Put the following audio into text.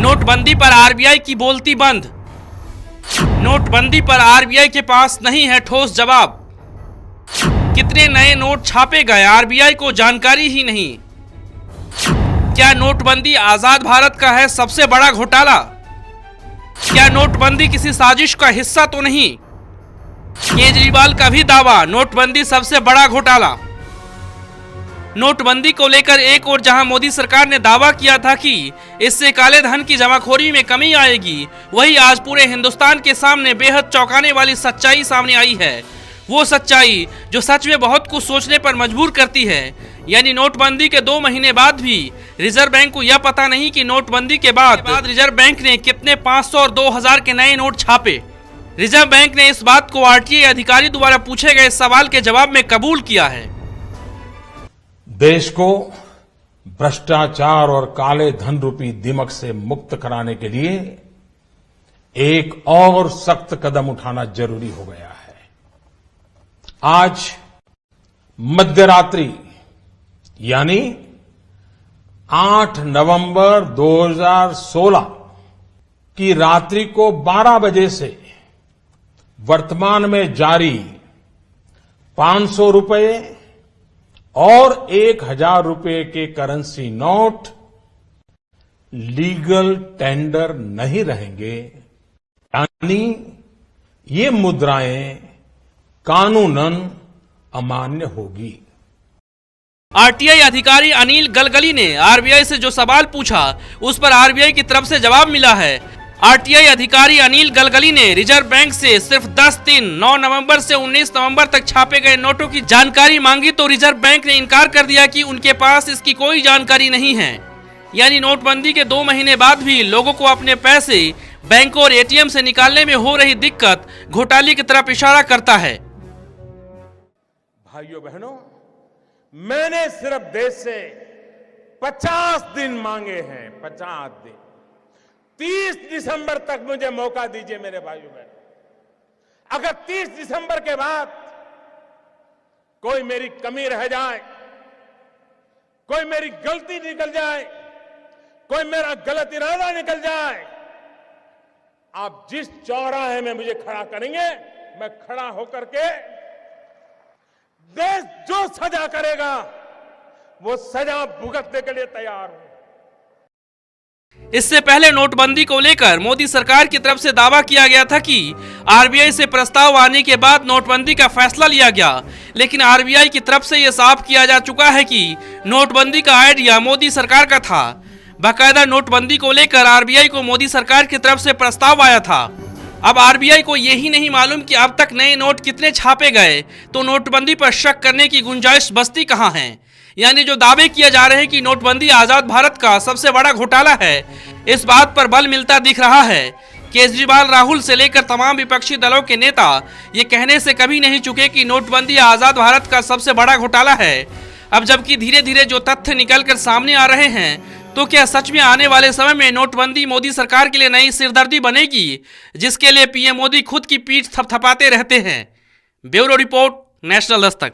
नोटबंदी पर आरबीआई की बोलती बंद। नोटबंदी पर आरबीआई के पास नहीं है ठोस जवाब। कितने नए नोट छापे गए, आरबीआई को जानकारी ही नहीं। क्या नोटबंदी आजाद भारत का है सबसे बड़ा घोटाला? क्या नोटबंदी किसी साजिश का हिस्सा तो नहीं? केजरीवाल का भी दावा, नोटबंदी सबसे बड़ा घोटाला। नोटबंदी को लेकर एक और जहां मोदी सरकार ने दावा किया था कि इससे काले धन की जमाखोरी में कमी आएगी, वहीं आज पूरे हिंदुस्तान के सामने बेहद चौंकाने वाली सच्चाई सामने आई है। वो सच्चाई जो सच में बहुत कुछ सोचने पर मजबूर करती है। यानी नोटबंदी के 2 महीने बाद भी रिजर्व बैंक को यह पता नहीं कि नोटबंदी के बाद रिजर्व बैंक ने कितने 500 और 2000 के नए नोट छापे। रिजर्व बैंक ने इस बात को आरटीआई अधिकारी द्वारा पूछे गए सवाल के जवाब में कबूल किया है। देश को भ्रष्टाचार और काले धन रूपी दिमक से मुक्त कराने के लिए एक और सख्त कदम उठाना जरूरी हो गया है। आज मध्यरात्रि यानी 8 नवंबर 2016 की रात्रि को 12 बजे से वर्तमान में जारी 500 रुपए और 1000 रुपए के करेंसी नोट लीगल टेंडर नहीं रहेंगे, यानी ये मुद्राएं कानूनन अमान्य होगी। आरटीआई अधिकारी अनिल गलगली ने आरबीआई से जो सवाल पूछा उस पर आरबीआई की तरफ से जवाब मिला है। आरटीआई अधिकारी अनिल गलगली ने रिजर्व बैंक से सिर्फ 10 दिन 9 नवंबर से 19 नवंबर तक छापे गए नोटों की जानकारी मांगी तो रिजर्व बैंक ने इनकार कर दिया कि उनके पास इसकी कोई जानकारी नहीं है। यानी नोटबंदी के 2 महीने बाद भी लोगों को अपने पैसे बैंक और एटीएम से निकालने में हो रही दिक्कत घोटाले की तरफ इशारा करता है। भाइयों बहनों, मैंने सिर्फ देश से 50 दिन मांगे हैं, 50 दिन। 30 दिसंबर तक मुझे मौका दीजिए मेरे भाइयों बहनों। अगर 30 दिसंबर के बाद कोई मेरी कमी रह जाए, कोई मेरी गलती निकल जाए, कोई मेरा गलत इरादा निकल जाए, आप जिस चौराहे में मुझे खड़ा करेंगे, मैं खड़ा होकर के देश जो सजा करेगा वो सजा भुगतने के लिए तैयार हूं। इससे पहले नोटबंदी को लेकर मोदी सरकार की तरफ से दावा किया गया था कि आरबीआई से प्रस्ताव आने के बाद नोटबंदी का फैसला लिया गया, लेकिन आरबीआई की तरफ से यह साफ किया जा चुका है कि नोटबंदी का आइडिया मोदी सरकार का था। बाकायदा नोटबंदी को लेकर आरबीआई को मोदी सरकार की तरफ से प्रस्ताव आया था। अब आरबीआई को यही नहीं मालूम कि अब तक नए नोट कितने छापे गए, तो नोटबंदी पर शक करने की गुंजाइश बचती कहां है। यानी जो दावे किए जा रहे हैं कि नोटबंदी आजाद भारत का सबसे बड़ा घोटाला है, इस बात पर बल मिलता दिख रहा है। केजरीवाल, राहुल से लेकर तमाम विपक्षी दलों के नेता ये कहने से कभी नहीं चुके कि नोटबंदी आजाद भारत का सबसे बड़ा घोटाला है। अब जबकि धीरे धीरे जो तथ्य निकलकर सामने आ रहे हैं, तो क्या सच में आने वाले समय में नोटबंदी मोदी सरकार के लिए नई सिरदर्दी बनेगी, जिसके लिए पीएम मोदी खुद की पीठ थपथपाते रहते हैं। Bureau report, national Dastak.